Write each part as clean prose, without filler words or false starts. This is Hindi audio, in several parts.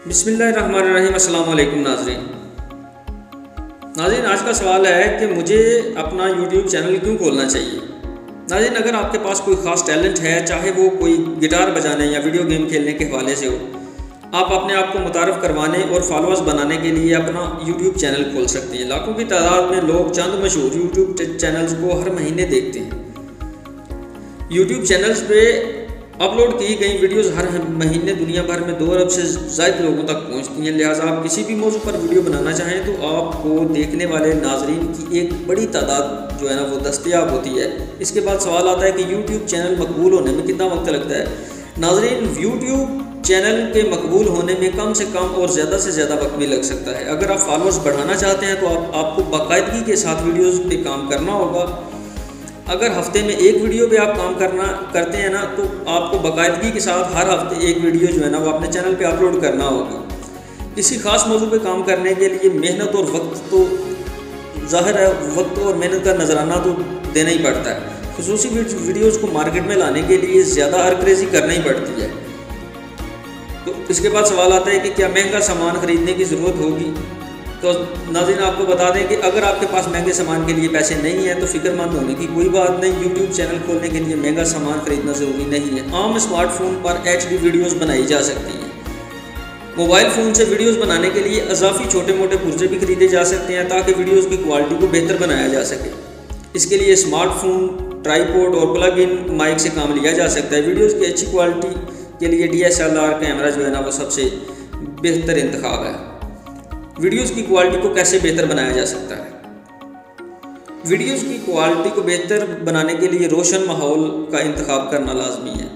बिस्मिल्लाहिर्रहमानिर्रहीम। अस्सलाम वालेकुम नाज़रीन। आज का सवाल है कि मुझे अपना यूट्यूब चैनल क्यों खोलना चाहिए। नाज़रीन, अगर आपके पास कोई ख़ास टैलेंट है, चाहे वो कोई गिटार बजाने या वीडियो गेम खेलने के हवाले से हो, आप अपने आप को मुतारफ़ करवाने और फॉलोअर्स बनाने के लिए अपना यूट्यूब चैनल खोल सकते हैं। लाखों की तादाद में लोग चंद मशहूर यूट्यूब चैनल्स को हर महीने देखते हैं। यूट्यूब चैनल्स पे अपलोड की गई वीडियोस हर महीने दुनिया भर में 2 अरब से ज़्यादा लोगों तक पहुंचती हैं। लिहाजा आप किसी भी मौजू पर वीडियो बनाना चाहें तो आपको देखने वाले नाजरीन की एक बड़ी तादाद जो है ना वो दस्तयाब होती है। इसके बाद सवाल आता है कि यूट्यूब चैनल मकबूल होने में कितना वक्त लगता है। नाजरीन, यूट्यूब चैनल के मकबूल होने में कम से कम और ज़्यादा से ज़्यादा वक्त भी लग सकता है। अगर आप फॉलोअर्स बढ़ाना चाहते हैं तो आपको बाकायदगी के साथ वीडियोज़ पे काम करना होगा। अगर हफ्ते में एक वीडियो पे आप काम करते हैं ना, तो आपको बाकायदगी के साथ हर हफ्ते एक वीडियो जो है ना वो अपने चैनल पे अपलोड करना होगा। किसी खास मौजू पे काम करने के लिए मेहनत और वक्त तो ज़ाहिर है, वक्त और मेहनत का नजराना तो देना ही पड़ता है। खुसूसी वीडियोज़ को मार्केट में लाने के लिए ज़्यादा हरकरेज़ी करनी ही पड़ती है। तो इसके बाद सवाल आता है कि क्या महंगा सामान ख़रीदने की ज़रूरत होगी। तो नाज़रीन, आपको बता दें कि अगर आपके पास महंगे सामान के लिए पैसे नहीं हैं तो फिक्रमंद होने की कोई बात नहीं। यूट्यूब चैनल खोलने के लिए महंगा सामान खरीदना ज़रूरी नहीं है। आम स्मार्टफोन पर HD वीडियोज़ बनाई जा सकती हैं। मोबाइल फ़ोन से वीडियोज़ बनाने के लिए अजाफी छोटे मोटे पुर्जे भी खरीदे जा सकते हैं ताकि वीडियोज़ की क्वालिटी को बेहतर बनाया जा सके। इसके लिए स्मार्टफोन, ट्राईपोड और प्लग इन माइक से काम लिया जा सकता है। वीडियोज़ की अच्छी क्वालिटी के लिए DSLR कैमरा जो है ना वो सबसे बेहतर इंतखाब है। वीडियोस की क्वालिटी को कैसे बेहतर बनाया जा सकता है। वीडियोस की क्वालिटी को बेहतर बनाने के लिए रोशन माहौल का इंतखाब करना लाजमी है।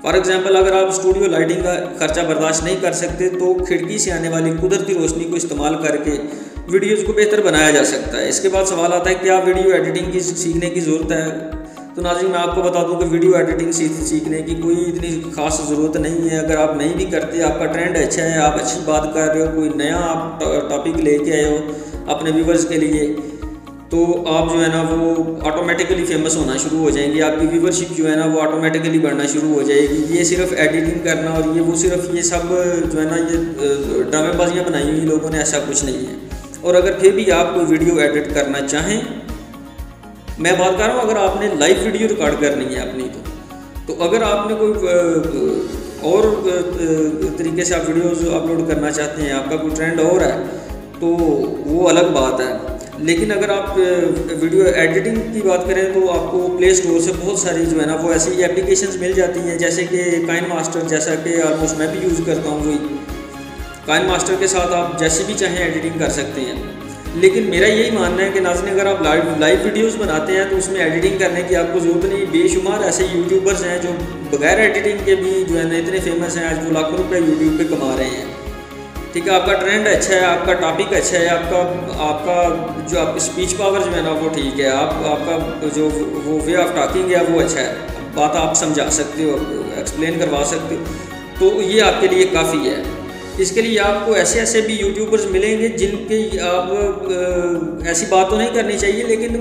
फॉर एग्जांपल, अगर आप स्टूडियो लाइटिंग का खर्चा बर्दाश्त नहीं कर सकते तो खिड़की से आने वाली कुदरती रोशनी को इस्तेमाल करके वीडियोस को बेहतर बनाया जा सकता है। इसके बाद सवाल आता है क्या वीडियो एडिटिंग की सीखने की ज़रूरत है। तो नाज़रीन, मैं आपको बता दूं कि वीडियो एडिटिंग सीखने की कोई इतनी ख़ास ज़रूरत नहीं है। अगर आप नहीं भी करते, आपका ट्रेंड अच्छा है, आप अच्छी बात कर रहे हो, कोई नया आप टॉपिक लेके आए हो अपने व्यूवर्स के लिए, तो आप जो है ना वो ऑटोमेटिकली फेमस होना शुरू हो जाएंगे। आपकी व्यूवरशिप जो है ना वो ऑटोमेटिकली बढ़ना शुरू हो जाएगी। ये सिर्फ एडिटिंग करना और ये सब जो है ना ये ड्रामेबाजियाँ बनाई हुई लोगों ने, ऐसा कुछ नहीं है। और अगर फिर भी आप कोई वीडियो एडिट करना चाहें, मैं बात कर रहा हूँ अगर आपने लाइव वीडियो रिकॉर्ड करनी है अपनी, तो अगर आपने कोई और तरीके से आप वीडियोस अपलोड करना चाहते हैं, आपका कोई ट्रेंड और है, तो वो अलग बात है। लेकिन अगर आप वीडियो एडिटिंग की बात करें तो आपको प्ले स्टोर से बहुत सारी जो है ना वो ऐसी एप्लीकेशंस मिल जाती हैं, जैसे कि काइनमास्टर, जैसा कि ऑलमोस्ट मैं भी यूज़ करता हूँ। वही काइनमास्टर के साथ आप जैसे भी चाहें एडिटिंग कर सकते हैं। लेकिन मेरा यही मानना है कि नाज़रीन, अगर आप लाइव वीडियोस बनाते हैं तो उसमें एडिटिंग करने की आपको ज़रूरत नहीं। बेशुमार ऐसे यूट्यूबर्स हैं जो बगैर एडिटिंग के भी जो है ना इतने फेमस हैं, आज वो लाखों रुपए यूट्यूब पे कमा रहे हैं। ठीक है, आपका ट्रेंड अच्छा है, आपका टॉपिक अच्छा है, आपका जो आपकी स्पीच पावर जो है ना वो ठीक है, आपका जो वो वे ऑफ टॉकिंग है वो अच्छा है, बात आप समझा सकते हो, एक्सप्लेन करवा सकते हो, तो ये आपके लिए काफ़ी है। इसके लिए आपको ऐसे भी यूट्यूबर्स मिलेंगे जिनके आप ऐसी बात तो नहीं करनी चाहिए, लेकिन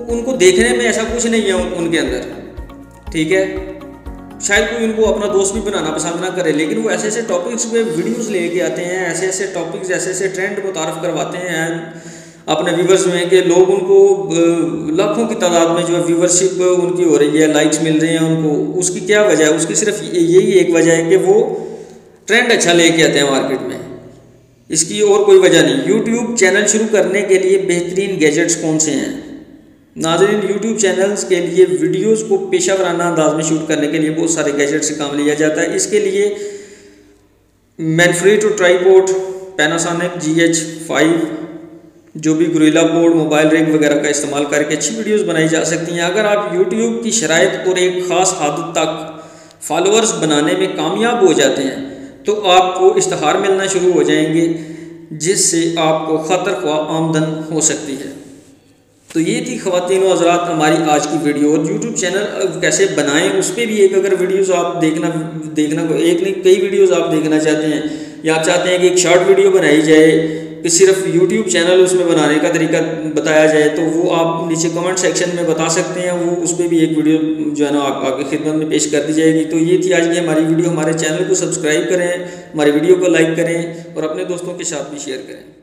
उनको देखने में ऐसा कुछ नहीं है उनके अंदर। ठीक है, शायद कोई उनको अपना दोस्त भी बनाना पसंद ना करे, लेकिन वो ऐसे टॉपिक्स पे वीडियोस लेके आते हैं, ऐसे टॉपिक्स, ऐसे ट्रेंड मुतारफ़ करवाते हैं अपने व्यूवर्स में कि लोग उनको लाखों की तादाद में जो है व्यूवरशिप उनकी हो रही है, लाइक्स मिल रहे हैं उनको। उसकी क्या वजह है? उसकी सिर्फ यही एक वजह है कि वो ट्रेंड अच्छा लेके आते हैं मार्केट में, इसकी और कोई वजह नहीं। यूट्यूब चैनल शुरू करने के लिए बेहतरीन गैजेट्स कौन से हैं। नाज़रीन, यूट्यूब चैनल्स के लिए वीडियोस को पेशेवराना अंदाज में शूट करने के लिए बहुत सारे गैजेट से काम लिया जाता है। इसके लिए मैनफ्रेटो ट्राईपोड, पैनासोनिक GH5, जो भी गोरिल्ला बोर्ड, मोबाइल रिग वगैरह का इस्तेमाल करके अच्छी वीडियोस बनाई जा सकती हैं। अगर आप यूट्यूब की शराइत और एक ख़ास हद तक फॉलोअर्स बनाने में कामयाब हो जाते हैं तो आपको इश्तहार मिलना शुरू हो जाएंगे, जिससे आपको खतर ख्वाह आमदन हो सकती है। तो ये थी ख़वातीन व हज़रात हमारी आज की वीडियो। और यूट्यूब चैनल कैसे बनाएं उस पर भी एक अगर वीडियोस आप देखना एक नहीं कई वीडियोस आप देखना चाहते हैं, या आप चाहते हैं कि एक शॉर्ट वीडियो बनाई जाए कि सिर्फ यूट्यूब चैनल उसमें बनाने का तरीका बताया जाए तो वो आप नीचे कमेंट सेक्शन में बता सकते हैं, वो उस पर भी एक वीडियो जो है ना आपकी खिदमत में पेश कर दी जाएगी। तो ये थी आज की हमारी वीडियो। हमारे चैनल को सब्सक्राइब करें, हमारी वीडियो को लाइक करें और अपने दोस्तों के साथ भी शेयर करें।